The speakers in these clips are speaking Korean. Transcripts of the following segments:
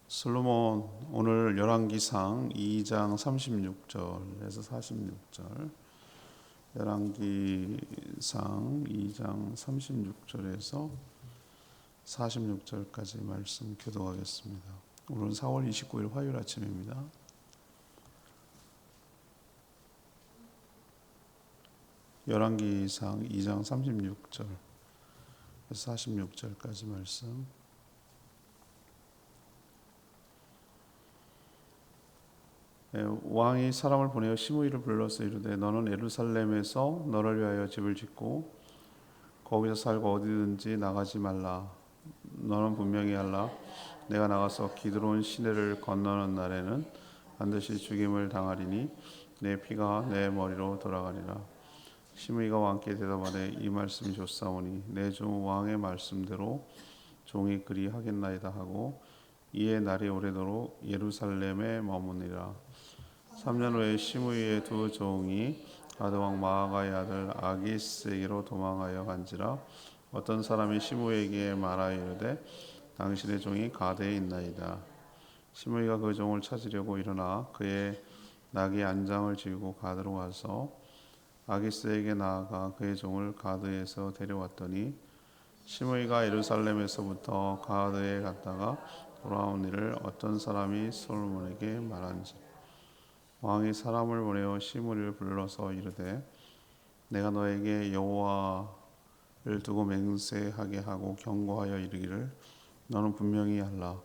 솔로몬 오늘 열왕기상 2장 36절에서 46절, 열왕기상 2장 36절에서 46절까지 말씀 교독하겠습니다. 오늘은 4월 29일 화요일 아침입니다. 열왕기상 2장 36절에서 46절까지 말씀. 왕이 사람을 보내어 시므이를 불러서 이르되 너는 예루살렘에서 너를 위하여 집을 짓고 거기서 살고 어디든지 나가지 말라. 너는 분명히 알라. 내가 나가서 기드론 시내를 건너는 날에는 반드시 죽임을 당하리니 내 피가 내 머리로 돌아가리라. 시므이가 왕께 대답하되 이 말씀이 좋사오니 내 종 왕의 말씀대로 종이 그리 하겠나이다 하고 이에 날이 오래도록 예루살렘에 머무니라. 3년 후에 시므이의 두 종이 가드왕 마아가의 아들 아기스에게로 도망하여 간지라. 어떤 사람이 시므이에게 말하여 이르되 당신의 종이 가드에 있나이다. 시므이가 그 종을 찾으려고 일어나 그의 나귀 안장을 지우고 가드로 가서 아기스에게 나아가 그의 종을 가드에서 데려왔더니 시므이가 예루살렘에서부터 가드에 갔다가 돌아온 일을 어떤 사람이 솔로몬에게 말한지. 왕이 사람을 보내어 시므이를 불러서 이르되 내가 너에게 여호와를 두고 맹세하게 하고 경고하여 이르기를 너는 분명히 알라.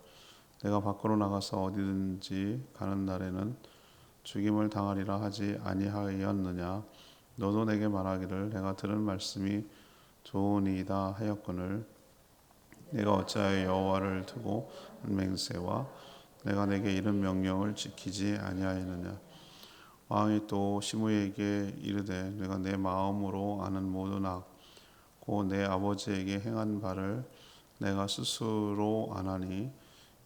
내가 밖으로 나가서 어디든지 가는 날에는 죽임을 당하리라 하지 아니하였느냐. 너도 내게 말하기를 내가 들은 말씀이 좋으니이다 하였거늘 내가 어찌하여 여호와를 두고 한 맹세와 내가 내게 이른 명령을 지키지 아니하였느냐. 왕이 또 시므이에게 이르되 내가 내 마음으로 아는 모든 악 곧 내 아버지에게 행한 바를 내가 스스로 아나니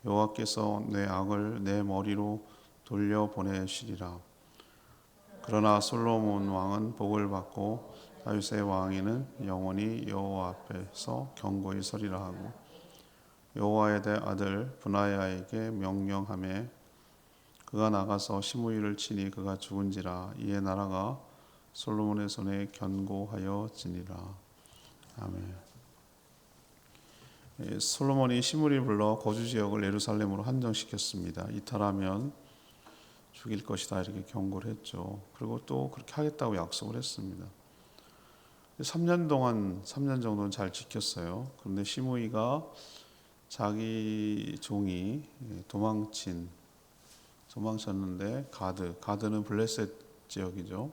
여호와께서 내 악을 내 머리로 돌려 보내시리라. 그러나 솔로몬 왕은 복을 받고 다윗의 왕위는 영원히 여호와 앞에서 견고히 서리라 하고 여호와의 아들 브나야에게 명령하매 그가 나가서 시므이를 치니 그가 죽은지라. 이에 나라가 솔로몬의 손에 견고하여지니라. 아멘. 솔로몬이 시므이를 불러 거주 지역을 예루살렘으로 한정시켰습니다. 이탈하면 죽일 것이다 이렇게 경고를 했죠. 그리고 또 그렇게 하겠다고 약속을 했습니다. 3년 정도는 잘 지켰어요. 그런데 시므이가 자기 종이 도망쳤는데 가드는 블레셋 지역이죠.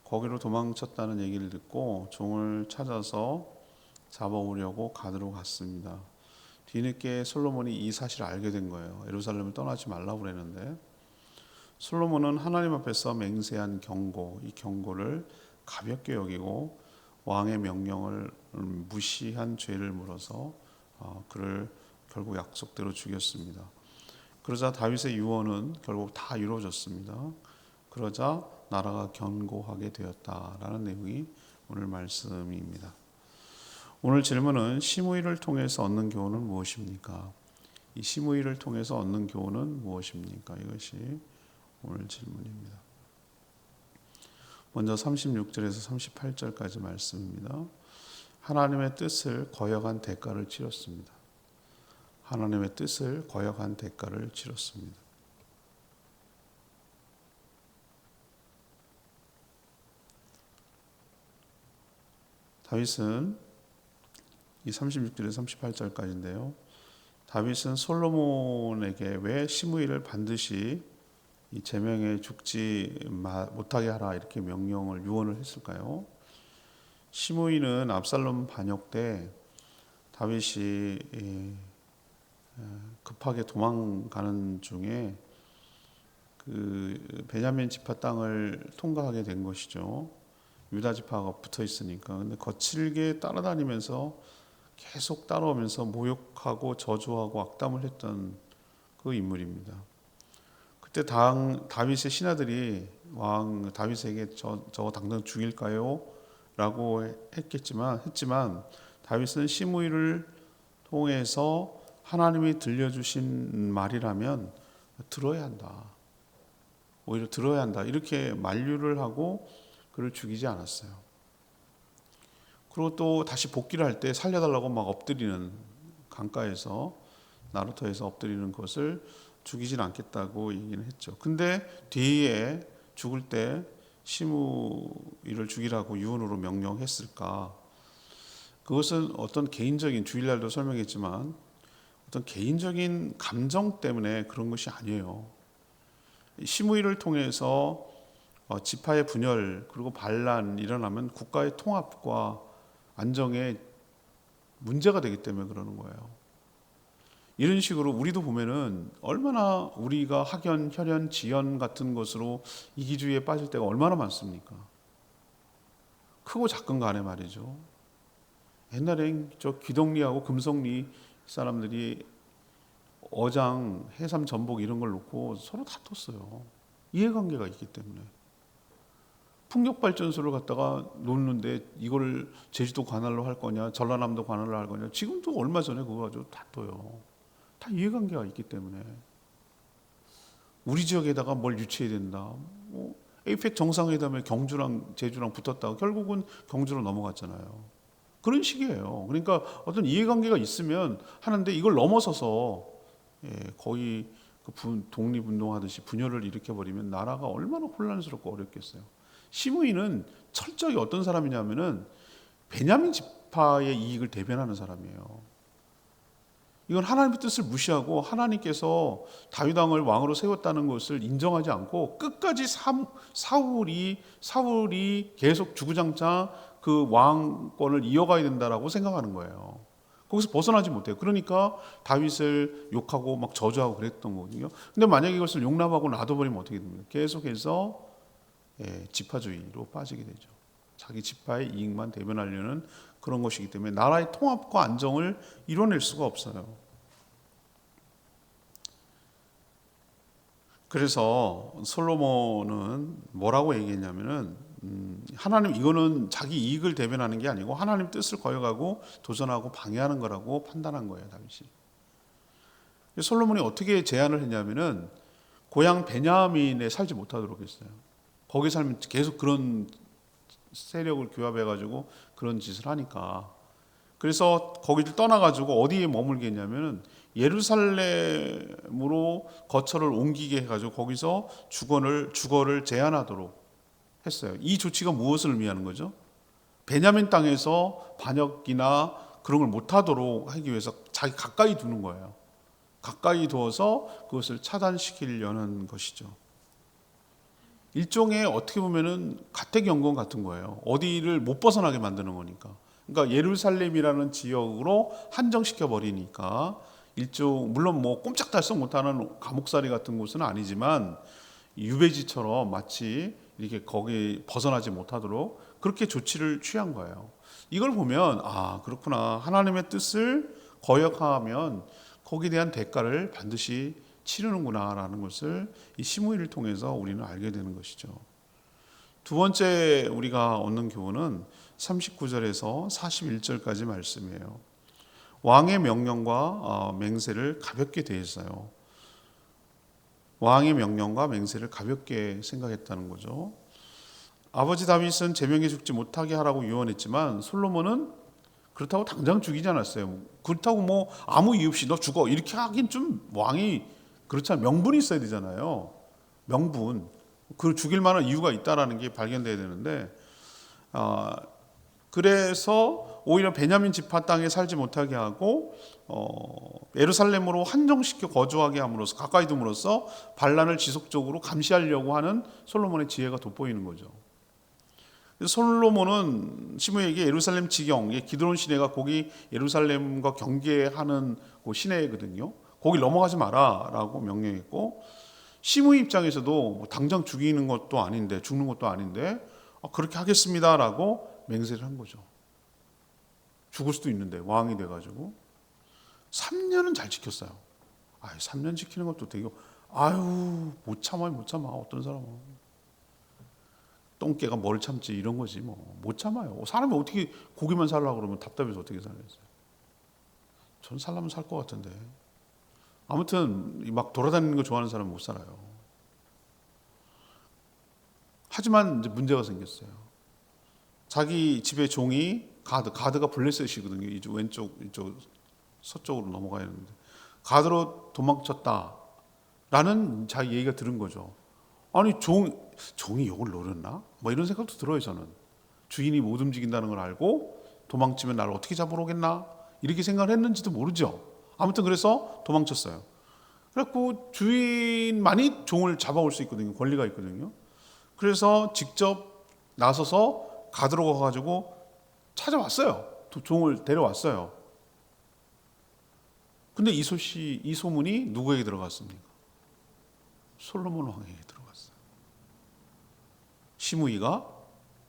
거기로 도망쳤다는 얘기를 듣고 종을 찾아서 잡아오려고 가드로 갔습니다. 뒤늦게 솔로몬이 이 사실을 알게 된 거예요. 예루살렘을 떠나지 말라고 그랬는데 솔로몬은 하나님 앞에서 맹세한 경고, 이 경고를 가볍게 여기고 왕의 명령을 무시한 죄를 물어서 그를 결국 약속대로 죽였습니다. 그러자 다윗의 유언은 결국 다 이루어졌습니다. 그러자 나라가 견고하게 되었다라는 내용이 오늘 말씀입니다. 오늘 질문은 시므이를 통해서 얻는 교훈은 무엇입니까? 이 시므이를 통해서 얻는 교훈은 무엇입니까? 이것이 오늘 질문입니다. 먼저 36절에서 38절까지 말씀입니다. 하나님의 뜻을 거역한 대가를 치렀습니다. 하나님의 뜻을 거역한 대가를 치렀습니다. 다윗은 이 36절에서 38절까지인데요. 다윗은 솔로몬에게 왜 시므이를 반드시 이 제명에 죽지 못하게 하라 이렇게 유언을 했을까요? 시므이는 압살롬 반역 때 다윗이 급하게 도망가는 중에 그 베냐민 지파 땅을 통과하게 된 것이죠. 유다 지파가 붙어 있으니까. 근데 거칠게 따라다니면서 계속 따라오면서 모욕하고 저주하고 악담을 했던 그 인물입니다. 그때 다윗의 신하들이 왕 다윗에게 저 당장 죽일까요? 라고 했지만 다윗은 시므이를 통해서 하나님이 들려주신 말이라면 들어야 한다. 오히려 들어야 한다. 이렇게 만류를 하고 그를 죽이지 않았어요. 그리고 또 다시 복귀를 할 때 살려달라고 막 엎드리는, 강가에서 나루터에서 엎드리는 것을 죽이진 않겠다고 얘기는 했죠. 근데 뒤에 죽을 때 시므이를 죽이라고 유언으로 명령했을까? 그것은 어떤 개인적인, 주일날도 설명했지만 어떤 개인적인 감정 때문에 그런 것이 아니에요. 시므이를 통해서 지파의 분열 그리고 반란이 일어나면 국가의 통합과 안정에 문제가 되기 때문에 그러는 거예요. 이런 식으로 우리도 보면은 얼마나 우리가 학연, 혈연, 지연 같은 것으로 이기주의에 빠질 때가 얼마나 많습니까? 크고 작은 간에 말이죠. 옛날엔 저 귀덕리하고 금속리 사람들이 어장, 해삼, 전복 이런 걸 놓고 서로 다퉜어요. 이해관계가 있기 때문에. 풍력발전소를 갖다가 놓는데 이걸 제주도 관할로 할 거냐, 전라남도 관할로 할 거냐. 지금도 얼마 전에 그거 가지고 다퉈요. 다 이해관계가 있기 때문에. 우리 지역에다가 뭘 유치해야 된다. 뭐 에이펙 정상회담에 경주랑 제주랑 붙었다가 결국은 경주로 넘어갔잖아요. 그런 식이에요. 그러니까 어떤 이해관계가 있으면 하는데 이걸 넘어서서 거의 독립운동하듯이 분열을 일으켜버리면 나라가 얼마나 혼란스럽고 어렵겠어요. 시므이는 철저히 어떤 사람이냐면은 베냐민 지파의 이익을 대변하는 사람이에요. 이건 하나님의 뜻을 무시하고 하나님께서 다윗 왕을 왕으로 세웠다는 것을 인정하지 않고 끝까지 사울이 계속 주구장창 그 왕권을 이어가야 된다라고 생각하는 거예요. 거기서 벗어나지 못해요. 그러니까 다윗을 욕하고 막 저주하고 그랬던 거거든요. 근데 만약에 이것을 용납하고 놔둬버리면 어떻게 됩니까? 계속해서 지파주의로 빠지게 되죠. 자기 지파의 이익만 대변하려는 그런 것이기 때문에 나라의 통합과 안정을 이뤄낼 수가 없어요. 그래서 솔로몬은 뭐라고 얘기했냐면은 하나님, 이거는 자기 이익을 대변하는 게 아니고 하나님 뜻을 거역하고 도전하고 방해하는 거라고 판단한 거예요, 다윗이. 솔로몬이 어떻게 제안을 했냐면은 고향 베냐민에 살지 못하도록 했어요. 거기 살면 계속 그런 세력을 규합해가지고 그런 짓을 하니까. 그래서 거기를 떠나가지고 어디에 머물게 했냐면은 예루살렘으로 거처를 옮기게 해가지고 거기서 주거를 제한하도록 했어요. 이 조치가 무엇을 의미하는 거죠? 베냐민 땅에서 반역이나 그런 걸 못하도록 하기 위해서 자기 가까이 두는 거예요. 가까이 두어서 그것을 차단시키려는 것이죠. 일종의 어떻게 보면은 가택연금 같은 거예요. 어디를 못 벗어나게 만드는 거니까. 그러니까 예루살렘이라는 지역으로 한정시켜 버리니까 물론 뭐 꼼짝달싹 못하는 감옥살이 같은 곳은 아니지만 유배지처럼 마치 이렇게 거기 벗어나지 못하도록 그렇게 조치를 취한 거예요. 이걸 보면 그렇구나. 하나님의 뜻을 거역하면 거기에 대한 대가를 반드시 치르는구나라는 것을 이 시므이를 통해서 우리는 알게 되는 것이죠. 두 번째 우리가 얻는 교훈은 39절에서 41절까지 말씀이에요. 왕의 명령과 맹세를 가볍게 대했어요. 왕의 명령과 맹세를 가볍게 생각했다는 거죠. 아버지 다윗은 제명에 죽지 못하게 하라고 유언했지만 솔로몬은 그렇다고 당장 죽이지 않았어요. 그렇다고 뭐 아무 이유 없이 너 죽어 이렇게 하긴 좀 왕이 그렇잖아요. 명분이 있어야 되잖아요. 명분. 그 죽일 만한 이유가 있다라는 게 발견돼야 되는데 그래서 오히려 베냐민 지파 땅에 살지 못하게 하고 예루살렘으로 한정시켜 거주하게 함으로써 가까이 둠으로써 반란을 지속적으로 감시하려고 하는 솔로몬의 지혜가 돋보이는 거죠. 솔로몬은 시므에게 예루살렘 지경, 기드론 시내가 거기 예루살렘과 경계하는 그 시내거든요. 거기 넘어가지 마라라고 명령했고 시므 입장에서도 뭐 당장 죽는 것도 아닌데 그렇게 하겠습니다라고 맹세를 한 거죠. 죽을 수도 있는데 왕이 돼가지고 3년은 잘 지켰어요. 3년 지키는 것도 되게 못 참아 어떤 사람은 똥개가 뭘 참지 이런 거지 뭐 못 참아요. 사람이 어떻게 고기만 살려고 그러면 답답해서 어떻게 살겠어요. 전 살려면 살 것 같은데. 아무튼 막 돌아다니는 거 좋아하는 사람은 못 살아요. 하지만 이제 문제가 생겼어요. 자기 집의 종이 가드가 블레셋이거든요. 이쪽 왼쪽 이쪽 서쪽으로 넘어가야 하는데 가드로 도망쳤다라는 자기 얘기가 들은 거죠. 아니 종이 욕을 노렸나? 뭐 이런 생각도 들어요. 저는 주인이 못 움직인다는 걸 알고 도망치면 나를 어떻게 잡으러 오겠나? 이렇게 생각을 했는지도 모르죠. 아무튼 그래서 도망쳤어요. 그래갖고 주인만이 종을 잡아올 수 있거든요. 권리가 있거든요. 그래서 직접 나서서 가드로 가가지고 찾아왔어요. 종을 데려왔어요. 근데 이 소문이 누구에게 들어갔습니까? 솔로몬 왕에게 들어갔어요. 시므이가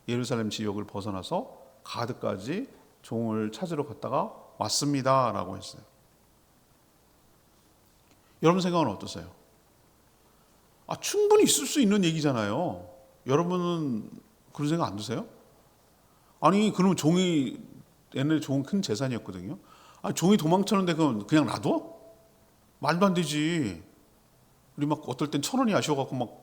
예루살렘 지역을 벗어나서 가드까지 종을 찾으러 갔다가 왔습니다 라고 했어요. 여러분 생각은 어떠세요? 충분히 있을 수 있는 얘기잖아요. 여러분은 그런 생각 안 드세요? 아니 그러면 옛날에 종은 큰 재산이었거든요. 종이 도망쳤는데 그냥 놔둬? 말도 안 되지. 우리 막 어떨 땐 1,000원이 아쉬워갖고 막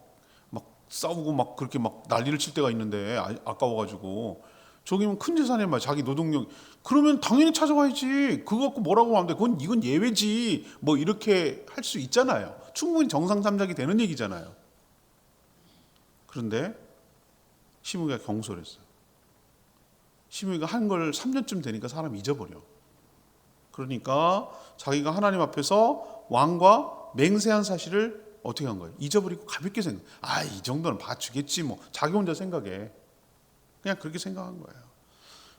싸우고 막 그렇게 막 난리를 칠 때가 있는데 아까워가지고 종이면 큰 재산이야 말 자기 노동력. 그러면 당연히 찾아와야지. 그거 갖고 뭐라고 하면 돼? 이건 예외지. 뭐 이렇게 할 수 있잖아요. 충분히 정상 참작이 되는 얘기잖아요. 그런데 시므이가 경솔했어요. 시므이가 한 걸 3년쯤 되니까 사람이 잊어버려. 그러니까 자기가 하나님 앞에서 왕과 맹세한 사실을 어떻게 한 거예요? 잊어버리고 가볍게 생각. 이 정도는 봐주겠지 뭐. 자기 혼자 생각해. 그냥 그렇게 생각한 거예요.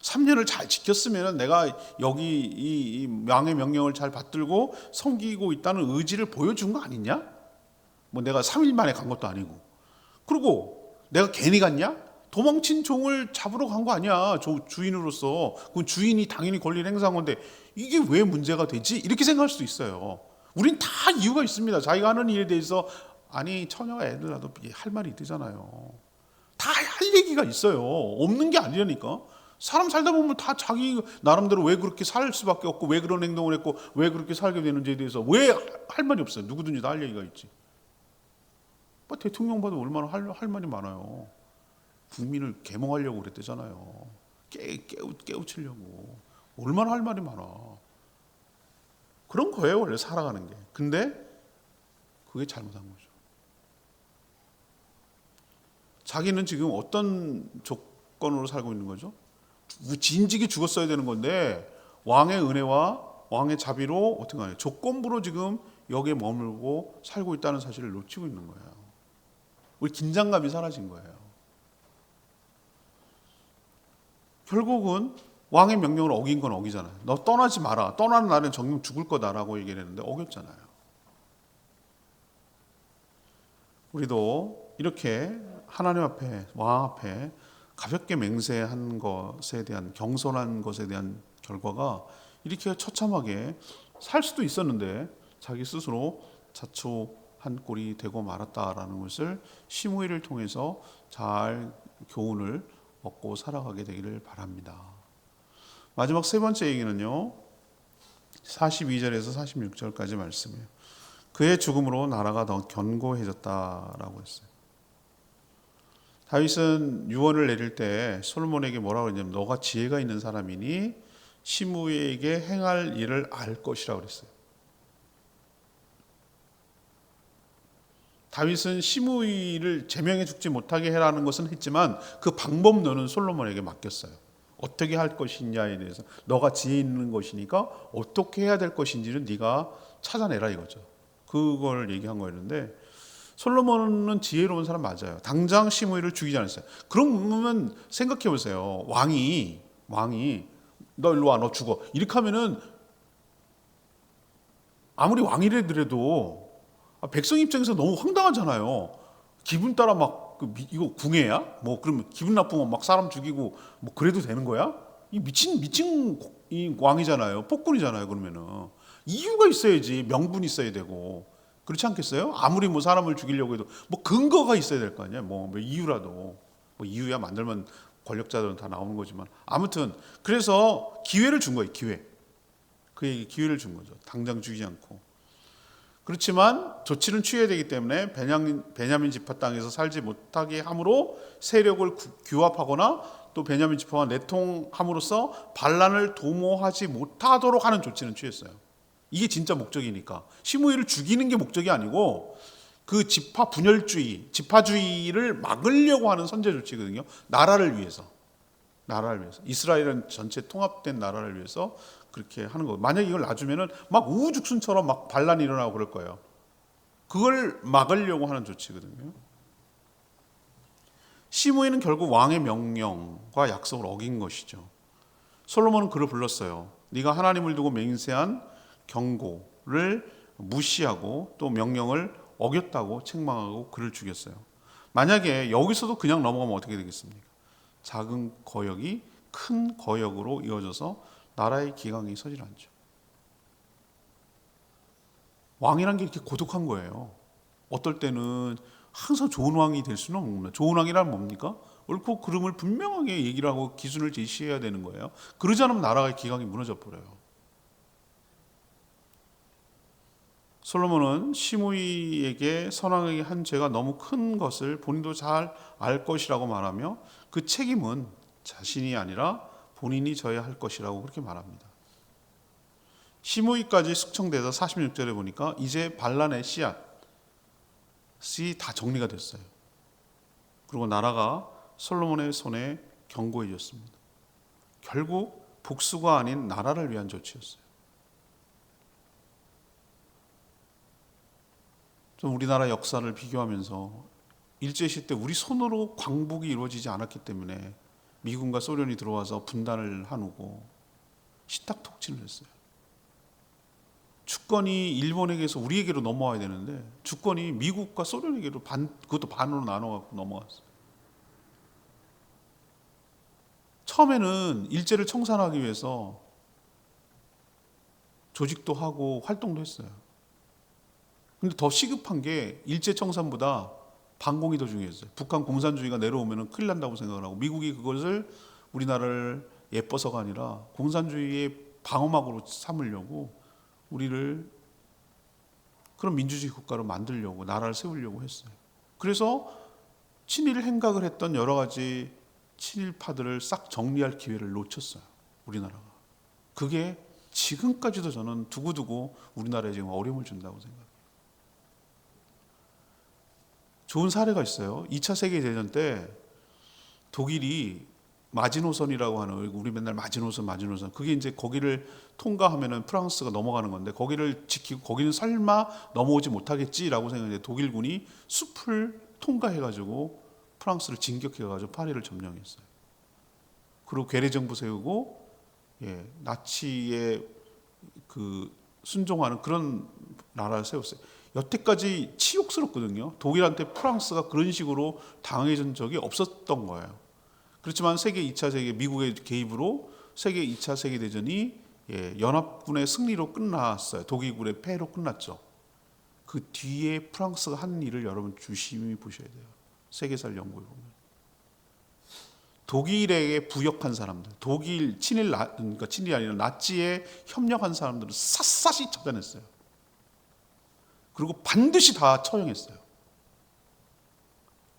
3년을 잘 지켰으면 내가 여기 이 왕의 명령을 잘 받들고 섬기고 있다는 의지를 보여준 거 아니냐? 뭐 내가 3일 만에 간 것도 아니고. 그리고 내가 괜히 갔냐? 도망친 종을 잡으러 간 거 아니야. 주인으로서. 그건 주인이 당연히 권리를 행사한 건데 이게 왜 문제가 되지? 이렇게 생각할 수도 있어요. 우린 다 이유가 있습니다. 자기가 하는 일에 대해서 처녀가 애들 낳아도 할 말이 있잖아요. 다 할 얘기가 있어요. 없는 게 아니라니까. 사람 살다 보면 다 자기 나름대로 왜 그렇게 살 수밖에 없고 왜 그런 행동을 했고 왜 그렇게 살게 되는지에 대해서 왜 할 말이 없어요. 누구든지 다 할 얘기가 있지. 대통령 봐도 얼마나 할 말이 많아요. 국민을 계몽하려고 그랬대잖아요. 깨우치려고. 얼마나 할 말이 많아. 그런 거예요 원래 살아가는 게. 근데 그게 잘못한 거죠. 자기는 지금 어떤 조건으로 살고 있는 거죠? 진즉이 죽었어야 되는 건데 왕의 은혜와 왕의 자비로 어떻게 하냐? 조건부로 지금 여기에 머물고 살고 있다는 사실을 놓치고 있는 거예요. 우리 긴장감이 사라진 거예요. 결국은 왕의 명령을 어긴 건 어기잖아요. 너 떠나지 마라. 떠나는 날은 정녕 죽을 거다라고 얘기를 했는데 어겼잖아요. 우리도 이렇게 하나님 앞에 왕 앞에 가볍게 맹세한 것에 대한 경솔한 것에 대한 결과가 이렇게 처참하게 살 수도 있었는데 자기 스스로 자초한 꼴이 되고 말았다라는 것을 시므이를 통해서 잘 교훈을 얻고 살아가게 되기를 바랍니다. 마지막 세 번째 얘기는요. 42절에서 46절까지 말씀이에요. 그의 죽음으로 나라가 더 견고해졌다라고 했어요. 다윗은 유언을 내릴 때 솔로몬에게 뭐라고 했냐면 너가 지혜가 있는 사람이니 시므이에게 행할 일을 알 것이라고 그랬어요. 다윗은 시므이를 제명해 죽지 못하게 해라는 것은 했지만 그 방법론은 솔로몬에게 맡겼어요. 어떻게 할 것이냐에 대해서 너가 지혜 있는 것이니까 어떻게 해야 될 것인지는 네가 찾아내라 이거죠. 그걸 얘기한 거였는데 솔로몬은 지혜로운 사람 맞아요. 당장 시므이를 죽이지 않았어요. 그러면 생각해 보세요. 왕이 너 일로 와, 너 죽어. 이렇게 하면은 아무리 왕이라도 백성 입장에서 너무 황당하잖아요. 기분 따라 막 이거 궁예야? 뭐 그러면 기분 나쁘면 막 사람 죽이고 뭐 그래도 되는 거야? 이 미친 이 왕이잖아요. 폭군이잖아요. 그러면은 이유가 있어야지. 명분이 있어야 되고. 그렇지 않겠어요? 아무리 뭐 사람을 죽이려고 해도 뭐 근거가 있어야 될 거 아니야. 뭐 이유라도. 뭐 이유야 만들면 권력자들은 다 나오는 거지만 아무튼 그래서 기회를 준 거예요. 기회. 그에게 기회를 준 거죠. 당장 죽이지 않고. 그렇지만 조치는 취해야 되기 때문에 베냐민 지파 땅에서 살지 못하게 함으로 세력을 규합하거나 또 베냐민 지파와 내통함으로써 반란을 도모하지 못하도록 하는 조치는 취했어요. 이게 진짜 목적이니까. 시므이를 죽이는 게 목적이 아니고 그 지파 분열주의, 지파주의를 막으려고 하는 선제 조치거든요. 나라를 위해서. 이스라엘은 전체 통합된 나라를 위해서 그렇게 하는 거예요. 만약에 이걸 놔주면은 막 우후죽순처럼 막 반란이 일어나고 그럴 거예요. 그걸 막으려고 하는 조치거든요. 시므이는 결국 왕의 명령과 약속을 어긴 것이죠. 솔로몬은 그를 불렀어요. 네가 하나님을 두고 맹세한 경고를 무시하고 또 명령을 어겼다고 책망하고 그를 죽였어요. 만약에 여기서도 그냥 넘어가면 어떻게 되겠습니까? 작은 거역이 큰 거역으로 이어져서 나라의 기강이 서질 않죠. 왕이란 게 이렇게 고독한 거예요. 어떨 때는 항상 좋은 왕이 될 수는 없는. 좋은 왕이란 뭡니까? 옳고 그름을 분명하게 얘기를 하고 기준을 제시해야 되는 거예요. 그러지 않으면 나라의 기강이 무너져 버려요. 솔로몬은 시므이에게 선왕에게 한 죄가 너무 큰 것을 본인도 잘 알 것이라고 말하며 그 책임은 자신이 아니라 본인이 져야 할 것이라고 그렇게 말합니다. 시므이까지 숙청돼서 46절에 보니까 이제 반란의 씨앗이 다 정리가 됐어요. 그리고 나라가 솔로몬의 손에 견고해졌습니다. 결국 복수가 아닌 나라를 위한 조치였어요. 좀 우리나라 역사를 비교하면서 일제시대 때 우리 손으로 광복이 이루어지지 않았기 때문에 미군과 소련이 들어와서 분단을 한우고 식탁톡진을 했어요. 주권이 일본에게서 우리에게로 넘어와야 되는데 주권이 미국과 소련에게로 그것도 반으로 나눠갖고 넘어갔어요. 처음에는 일제를 청산하기 위해서 조직도 하고 활동도 했어요. 근데 더 시급한 게 일제 청산보다 반공이 더 중요했어요. 북한 공산주의가 내려오면 큰일 난다고 생각을 하고 미국이 그것을 우리나라를 예뻐서가 아니라 공산주의의 방어막으로 삼으려고 우리를 그런 민주주의 국가로 만들려고 나라를 세우려고 했어요. 그래서 친일 행각을 했던 여러 가지 친일파들을 싹 정리할 기회를 놓쳤어요. 우리나라가. 그게 지금까지도 저는 두고두고 우리나라에 지금 어려움을 준다고 생각해요. 좋은 사례가 있어요. 2차 세계대전 때 독일이 마지노선이라고 하는, 우리 맨날 마지노선 그게 이제 거기를 통과하면은 프랑스가 넘어가는 건데 거기를 지키고 거기는 설마 넘어오지 못하겠지라고 생각했는데 독일군이 숲을 통과해가지고 프랑스를 진격해가지고 파리를 점령했어요. 그리고 괴뢰정부 세우고 나치의 그 순종하는 그런 나라를 세웠어요. 여태까지 치욕스럽거든요. 독일한테 프랑스가 그런 식으로 당해준 적이 없었던 거예요. 그렇지만 세계 2차 세계 미국의 개입으로 세계 2차 세계대전이 연합군의 승리로 끝났어요. 독일군의 패로 끝났죠. 그 뒤에 프랑스가 한 일을 여러분 주심히 보셔야 돼요. 세계사를 연구해 보면. 독일에게 부역한 사람들, 독일 그러니까 친일이 아니라 나치에 협력한 사람들을 샅샅이 찾아냈어요. 그리고 반드시 다 처형했어요.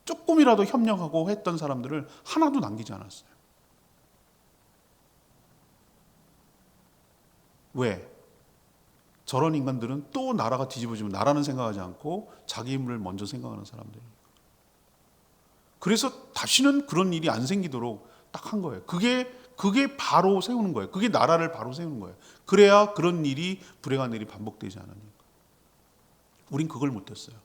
조금이라도 협력하고 했던 사람들을 하나도 남기지 않았어요. 왜? 저런 인간들은 또 나라가 뒤집어지면 나라는 생각하지 않고 자기 힘을 먼저 생각하는 사람들이니까. 그래서 다시는 그런 일이 안 생기도록 딱 한 거예요. 그게 바로 세우는 거예요. 그게 나라를 바로 세우는 거예요. 그래야 그런 일이, 불행한 일이 반복되지 않으니까. 우린 그걸 못했어요.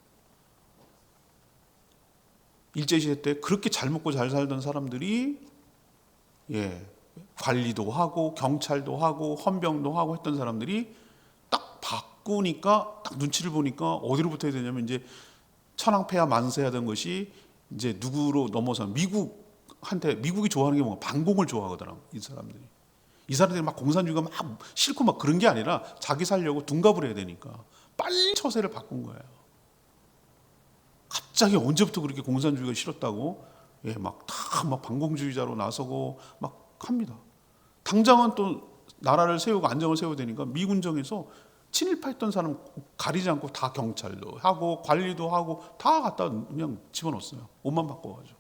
일제시대 때 그렇게 잘 먹고 잘 살던 사람들이 관리도 하고 경찰도 하고 헌병도 하고 했던 사람들이 딱 바꾸니까 딱 눈치를 보니까 어디로 붙어야 되냐면 이제 천황폐하 만세하던 것이 이제 누구로 넘어서 미국이 좋아하는 게 뭔가 반공을 좋아하거든요. 이 사람들이 막 공산주의가 막 싫고 막 그런 게 아니라 자기 살려고 둔갑을 해야 되니까 빨리 처세를 바꾼 거예요. 갑자기 언제부터 그렇게 공산주의가 싫었다고 막 반공주의자로 나서고 막 합니다. 당장은 또 나라를 세우고 안정을 세워야 되니까 미군정에서 친일파했던 사람 가리지 않고 다 경찰도 하고 관리도 하고 다 갖다 그냥 집어넣었어요. 옷만 바꿔가지고.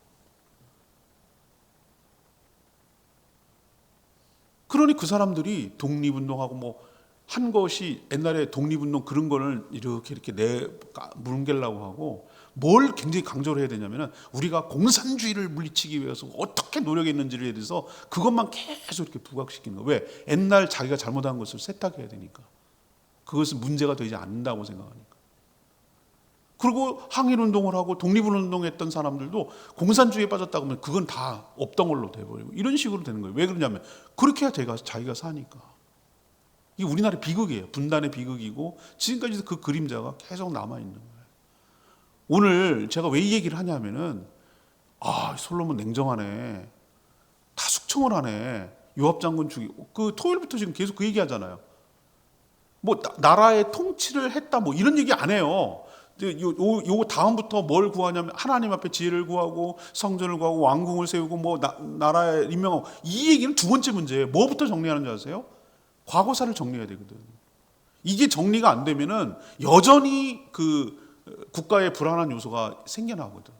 그러니 그 사람들이 독립운동하고 뭐 한 것이 옛날에 독립운동 그런 거를 이렇게 물개려고 하고 뭘 굉장히 강조를 해야 되냐면은 우리가 공산주의를 물리치기 위해서 어떻게 노력했는지에 대해서 그것만 계속 이렇게 부각시키는 거예요. 왜? 옛날 자기가 잘못한 것을 세탁해야 되니까. 그것은 문제가 되지 않는다고 생각하니까. 그리고 항일운동을 하고 독립운동했던 사람들도 공산주의에 빠졌다고 하면 그건 다 없던 걸로 돼버리고 이런 식으로 되는 거예요. 왜 그러냐면 그렇게 해야 자기가 사니까. 이게 우리나라의 비극이에요. 분단의 비극이고 지금까지도 그 그림자가 계속 남아있는 거예요. 오늘 제가 왜 이 얘기를 하냐면은 솔로몬 냉정하네. 다 숙청을 하네. 요압 장군 죽이고 그 토요일부터 지금 계속 그 얘기하잖아요. 뭐 나라의 통치를 했다 뭐 이런 얘기 안 해요. 요 다음부터 뭘 구하냐면 하나님 앞에 지혜를 구하고 성전을 구하고 왕궁을 세우고 뭐 나라에 임명하고 이 얘기는 두 번째 문제예요. 뭐부터 정리하는 줄 아세요? 과거사를 정리해야 되거든. 이게 정리가 안 되면은 여전히 그 국가의 불안한 요소가 생겨나거든.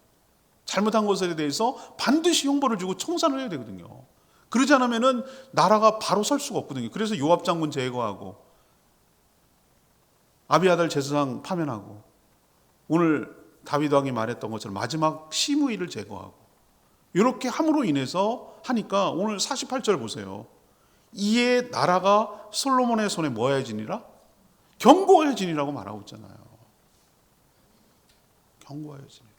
잘못한 것에 대해서 반드시 형벌을 주고 청산을 해야 되거든요. 그러지 않으면은 나라가 바로 설 수가 없거든요. 그래서 요압 장군 제거하고 아비아달 제사장 파면하고 오늘 다윗 왕이 말했던 것처럼 마지막 시므이를 제거하고 이렇게 함으로 인해서 하니까 오늘 48절 보세요. 이에 나라가 솔로몬의 손에 뭐하여지니라? 견고하여지니라고 말하고 있잖아요. 견고하여지니라.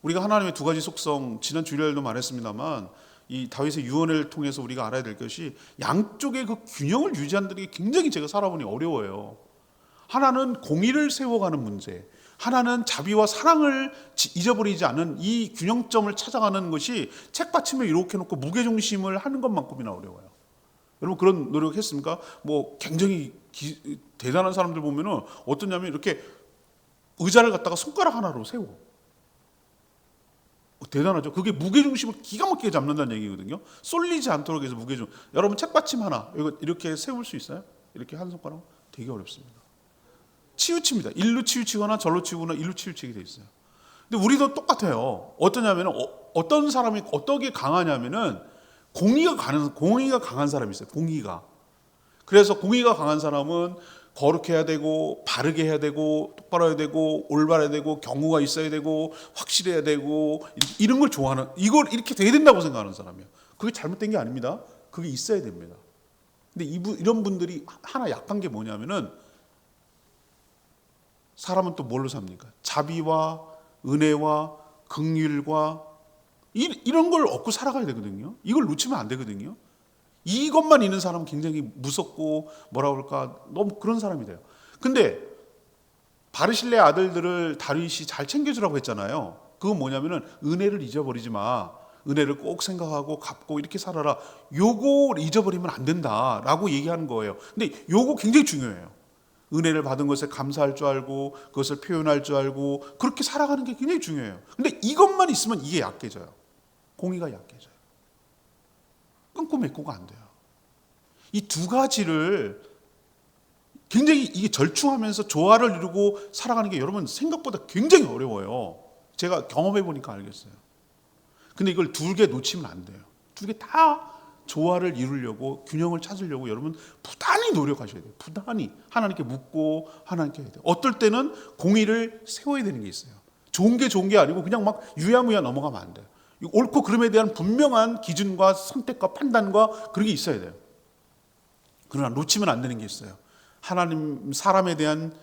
우리가 하나님의 두 가지 속성, 지난 주일날도 말했습니다만 이 다윗의 유언을 통해서 우리가 알아야 될 것이 양쪽의 그 균형을 유지하는 게 굉장히 제가 살아보니 어려워요. 하나는 공의를 세워가는 문제, 하나는 자비와 사랑을 잊어버리지 않는 이 균형점을 찾아가는 것이 책받침에 이렇게 놓고 무게중심을 하는 것만큼이나 어려워요. 여러분 그런 노력했습니까? 뭐 굉장히 대단한 사람들 보면은 어떠냐면 이렇게 의자를 갖다가 손가락 하나로 세워. 대단하죠. 그게 무게중심을 기가 막히게 잡는다는 얘기거든요. 쏠리지 않도록 해서 무게중. 여러분 책받침 하나 이렇게 세울 수 있어요? 이렇게 한 손가락? 되게 어렵습니다. 치우칩니다. 일로 치우치거나 절로 치우거나 일로 치우치게 돼 있어요. 근데 우리도 똑같아요. 어떠냐면 어떤 사람이 어떻게 강하냐면은 공의가 강한 사람이 있어요. 공의가. 그래서 공의가 강한 사람은 거룩해야 되고 바르게 해야 되고 똑바로 해야 되고 올바라야 되고 경우가 있어야 되고 확실해야 되고 이런 걸 좋아하는, 이걸 이렇게 돼야 된다고 생각하는 사람이에요. 그게 잘못된 게 아닙니다. 그게 있어야 됩니다. 근데 이런 분들이 하나 약한 게 뭐냐면은 사람은 또 뭘로 삽니까? 자비와 은혜와 긍휼과 이런 걸 얻고 살아가야 되거든요. 이걸 놓치면 안 되거든요. 이것만 있는 사람은 굉장히 무섭고 뭐라 그럴까 너무 그런 사람이 돼요. 근데 바르실레 아들들을 다윗이 잘 챙겨주라고 했잖아요. 그건 뭐냐면은 은혜를 잊어버리지 마. 은혜를 꼭 생각하고 갚고 이렇게 살아라. 요거 잊어버리면 안 된다라고 얘기하는 거예요. 근데 요거 굉장히 중요해요. 은혜를 받은 것에 감사할 줄 알고 그것을 표현할 줄 알고 그렇게 살아가는 게 굉장히 중요해요. 근데 이것만 있으면 이게 약해져요. 공의가 약해져요. 끊고 맺고가 안 돼요. 이 두 가지를 굉장히 이게 절충하면서 조화를 이루고 살아가는 게 여러분 생각보다 굉장히 어려워요. 제가 경험해 보니까 알겠어요. 근데 이걸 두 개 놓치면 안 돼요. 두 개 다 조화를 이루려고 균형을 찾으려고 여러분 부단히 노력하셔야 돼요. 부단히 하나님께 묻고 하나님께 해야 돼요. 어떨 때는 공의를 세워야 되는 게 있어요. 좋은 게 아니고 그냥 막 유야무야 넘어가면 안 돼요. 옳고 그름에 대한 분명한 기준과 선택과 판단과 그런 게 있어야 돼요. 그러나 놓치면 안 되는 게 있어요. 하나님, 사람에 대한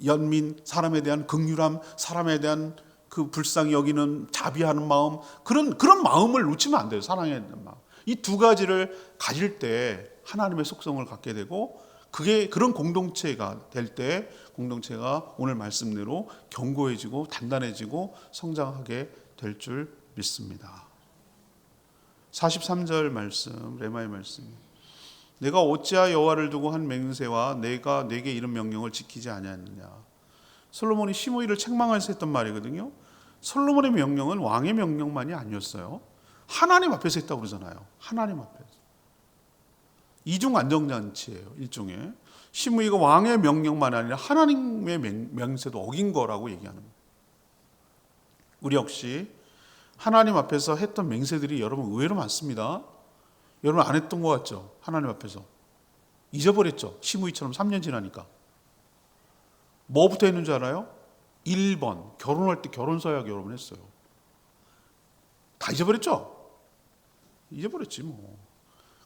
연민, 사람에 대한 긍휼함, 사람에 대한 그 불쌍히 여기는 자비하는 마음, 그런 마음을 놓치면 안 돼요. 사랑의 마음. 이 두 가지를 가질 때 하나님의 속성을 갖게 되고 그게 그런 공동체가 될 때 공동체가 오늘 말씀대로 견고해지고 단단해지고 성장하게 될 줄 믿습니다. 43절 말씀, 레마의 말씀. 내가 어찌하여 여호와를 두고 한 맹세와 내가 내게 이런 명령을 지키지 아니하느냐. 솔로몬이 시므이를 책망해서 했던 말이거든요. 솔로몬의 명령은 왕의 명령만이 아니었어요. 하나님 앞에서 했다고 그러잖아요. 하나님 앞에서. 이중 안정장치예요. 일종의. 시므이가 왕의 명령만 아니라 하나님의 명세도 어긴 거라고 얘기하는 거예요. 우리 역시 하나님 앞에서 했던 맹세들이 여러분 의외로 많습니다. 여러분 안 했던 것 같죠? 하나님 앞에서 잊어버렸죠? 시므이처럼 3년 지나니까. 뭐부터 했는 줄 알아요? 1번 결혼할 때 결혼서약 여러분 했어요. 다 잊어버렸죠? 잊어버렸지 뭐.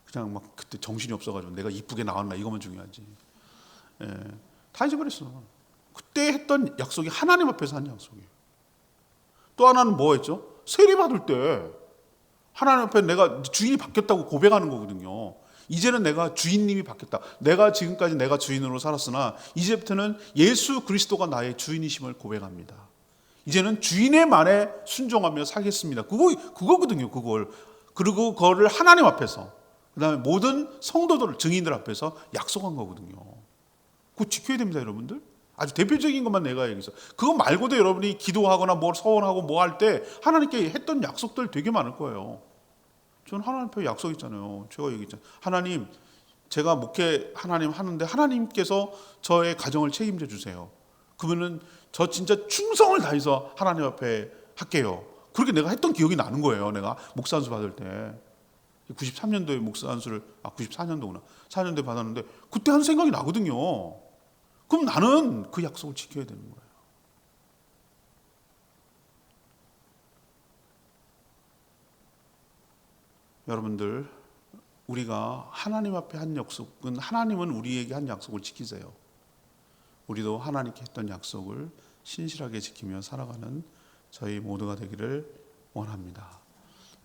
그냥 막 그때 정신이 없어가지고 내가 이쁘게 나왔나 이것만 중요하지. 예, 다 잊어버렸어. 그때 했던 약속이 하나님 앞에서 한 약속이에요. 또 하나는 뭐였죠? 세례 받을 때 하나님 앞에 내가 주인이 바뀌었다고 고백하는 거거든요. 이제는 내가 주인님이 바뀌었다. 내가 지금까지 내가 주인으로 살았으나 이제부터는 예수 그리스도가 나의 주인이심을 고백합니다. 이제는 주인의 말에 순종하며 살겠습니다. 그거거든요. 그걸. 그리고 그거를 하나님 앞에서 그다음에 모든 성도들 증인들 앞에서 약속한 거거든요. 그거 지켜야 됩니다, 여러분들. 아주 대표적인 것만 내가 얘기해서 그거 말고도 여러분이 기도하거나 뭘 서원하고 뭐 할 때 하나님께 했던 약속들 되게 많을 거예요. 저는 하나님 앞에 약속 있잖아요. 제가 얘기했잖아요. 하나님, 제가 목회 하나님 하는데 하나님께서 저의 가정을 책임져 주세요. 그러면은 저 진짜 충성을 다해서 하나님 앞에 할게요. 그렇게 내가 했던 기억이 나는 거예요. 내가 목사 안수 받을 때 93년도에 목사 안수를 94년도구나 4년도에 받았는데 그때 한 생각이 나거든요. 그럼 나는 그 약속을 지켜야 되는 거예요. 여러분들, 우리가 하나님 앞에 한 약속은 하나님은 우리에게 한 약속을 지키세요. 우리도 하나님께 했던 약속을 신실하게 지키며 살아가는 저희 모두가 되기를 원합니다.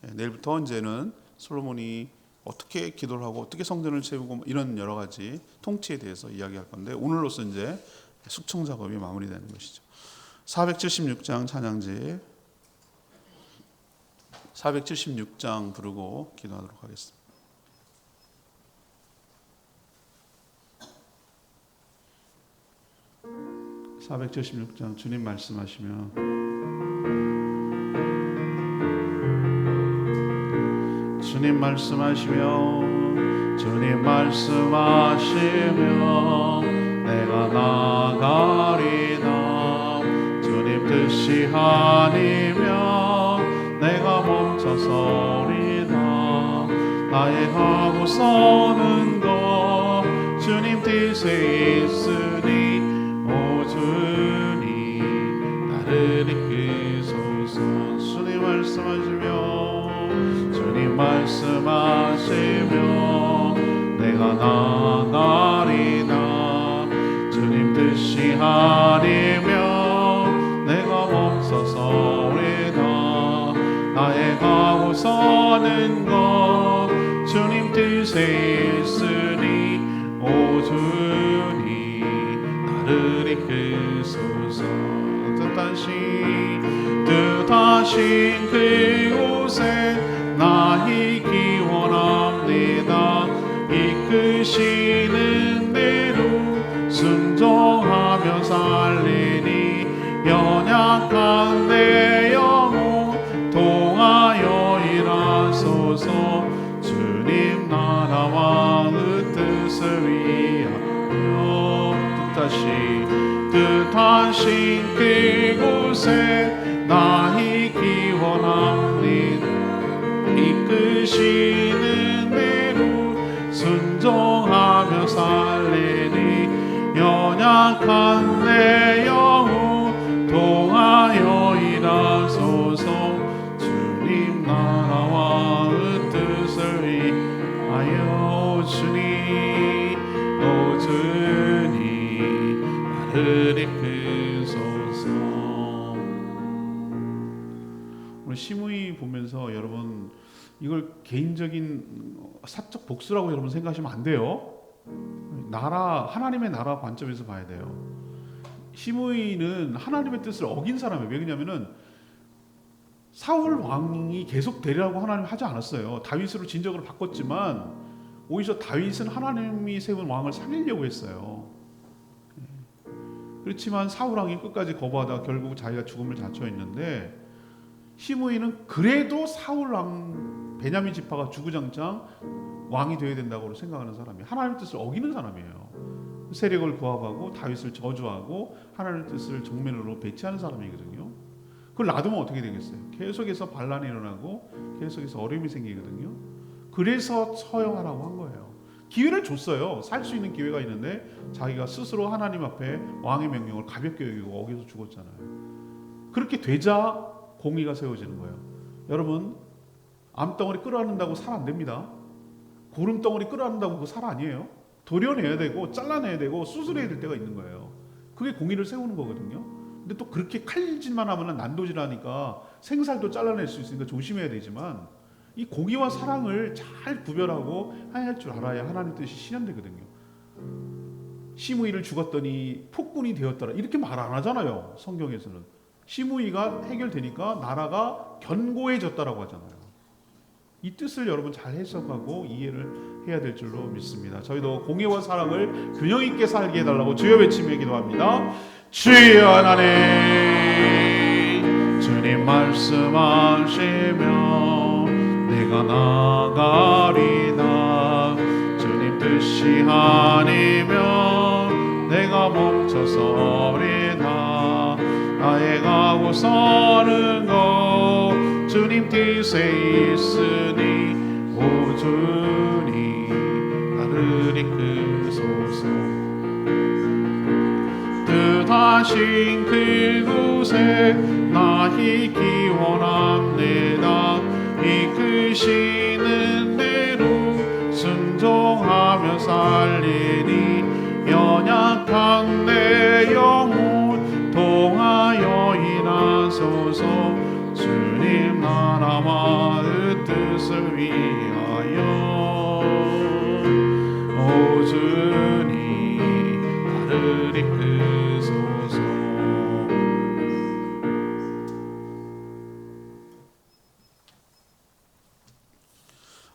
내일부터 이제는 솔로몬이 어떻게 기도를 하고 어떻게 성전을 세우고 이런 여러 가지 통치에 대해서 이야기할 건데 오늘로서 이제 숙청 작업이 마무리되는 것이죠. 476장 찬양지 476장 부르고 기도하도록 하겠습니다. 476장 주님 말씀하시며 주님 말씀하시며 주님 말씀하시며 내가 나가리나 주님 뜻이 아니며 내가 멈춰서리나 나의 하고 서는 것 주님 뜻에 있으니 오 주님 나를 이끄소서. 주님 말씀하시며 주님 말씀하시며 내가 나가리나 주님 뜻이 아니며 내가 멈춰서리나 나의 가고 서는 것 주님 뜻에 있으니 오 주님 나를 이끄소서. 뜻하신 그곳에 나 있기 원합니다. 이끄시는 대로 순종하며 살리니 연약한 내 영혼 통하여 일하소서. 주님 나라와 그 뜻을 위하여 뜻하신 그곳에 나 있기 원합니다. 이끄시는 대로 순종하며 살리니 연약한 내 영혼 통하여 일하소서. 주님 나라와 그 뜻을 위하여 주님 오 주님 나를 이끄소서. 오늘 시므이 보면서 여러분 이걸 개인적인 사적 복수라고 여러분 생각하시면 안 돼요. 하나님의 나라 관점에서 봐야 돼요. 시므이는 하나님의 뜻을 어긴 사람이에요. 왜냐하면은 사울 왕이 계속 되리라고 하나님 하지 않았어요. 다윗으로 진적으로 바꿨지만 오히려 다윗은 하나님이 세운 왕을 살리려고 했어요. 그렇지만 사울 왕이 끝까지 거부하다가 결국 자기가 죽음을 자초했는데 시므이는 그래도 사울 왕 베냐민 지파가 주구장창 왕이 되어야 된다고 생각하는 사람이 하나님의 뜻을 어기는 사람이에요. 세력을 부합하고 다윗을 저주하고 하나님의 뜻을 정면으로 배치하는 사람이거든요. 그걸 놔두면 어떻게 되겠어요? 계속해서 반란이 일어나고 계속해서 어려움이 생기거든요. 그래서 처형하라고 한 거예요. 기회를 줬어요. 살 수 있는 기회가 있는데 자기가 스스로 하나님 앞에 왕의 명령을 가볍게 여기고 어겨서 죽었잖아요. 그렇게 되자 공의가 세워지는 거예요. 여러분, 암덩어리 끌어안는다고 살 안 됩니다. 고름덩어리 끌어안는다고 그거 살 아니에요. 도려내야 되고 잘라내야 되고 수술해야 될 때가 있는 거예요. 그게 공의를 세우는 거거든요. 근데 또 그렇게 칼질만 하면 난도질하니까 생살도 잘라낼 수 있으니까 조심해야 되지만 이 공의와 사랑을 잘 구별하고 할 줄 알아야 하나님 뜻이 실현되거든요. 시므이를 죽었더니 폭군이 되었더라 이렇게 말 안 하잖아요. 성경에서는 시므이가 해결되니까 나라가 견고해졌다라고 하잖아요. 이 뜻을 여러분 잘 해석하고 이해를 해야 될 줄로 믿습니다. 저희도 공의와 사랑을 균형 있게 살게 해달라고 주여 외치며 기도합니다. 주여 하나님, 주님 말씀하시며 내가 나가리다. 주님 뜻이 아니면 내가 멈춰서리다. 나의 가고 서는 것 주님 뜻에 있으니 오 주님 나를 이끄소서. 뜻하신 그곳에 나 있기 원합니다. 이끄시는 대로 순종하며 살리니 연약한 내 영혼 통하여 일하소서. 주님 나라와의 뜻을 위하여 오 주님 나를 이끄소서.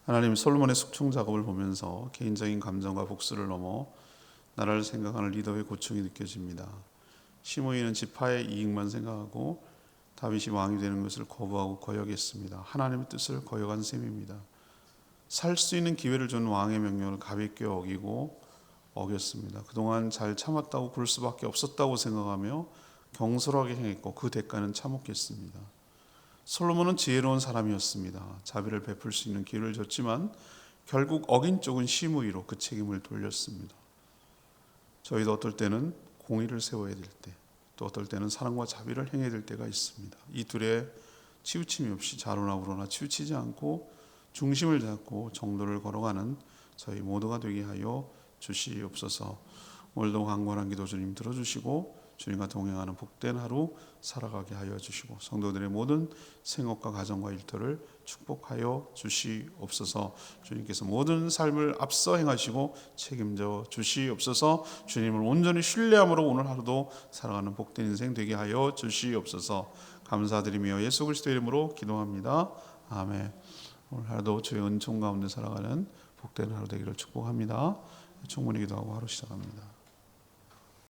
하나님, 솔로몬의 숙청 작업을 보면서 개인적인 감정과 복수를 넘어 나라를 생각하는 리더의 고충이 느껴집니다. 시므이는 지파의 이익만 생각하고 다윗이 왕이 되는 것을 거부하고 거역했습니다. 하나님의 뜻을 거역한 셈입니다. 살 수 있는 기회를 준 왕의 명령을 가볍게 어기고 어겼습니다. 그동안 잘 참았다고 그럴 수밖에 없었다고 생각하며 경솔하게 행했고 그 대가는 참았겠습니다. 솔로몬은 지혜로운 사람이었습니다. 자비를 베풀 수 있는 기회를 줬지만 결국 어긴 쪽은 시므이로 그 책임을 돌렸습니다. 저희도 어떨 때는 공의를 세워야 될 때, 또 어떨 때는 사랑과 자비를 행해야 될 때가 있습니다. 이 둘에 치우침이 없이 좌로나 우로나 치우치지 않고 중심을 잡고 정도를 걸어가는 저희 모두가 되게 하여 주시옵소서. 오늘도 강건한 기도 주님 들어주시고 주님과 동행하는 복된 하루 살아가게 하여 주시고 성도들의 모든 생업과 가정과 일터를 축복하여 주시옵소서. 주님께서 모든 삶을 앞서 행하시고 책임져 주시옵소서. 주님을 온전히 신뢰함으로 오늘 하루도 살아가는 복된 인생 되게 하여 주시옵소서. 감사드리며 예수 그리스도의 이름으로 기도합니다. 아멘. 오늘 하루도 주의 은총 가운데 살아가는 복된 하루 되기를 축복합니다. 충분히 기도하고 하루 시작합니다.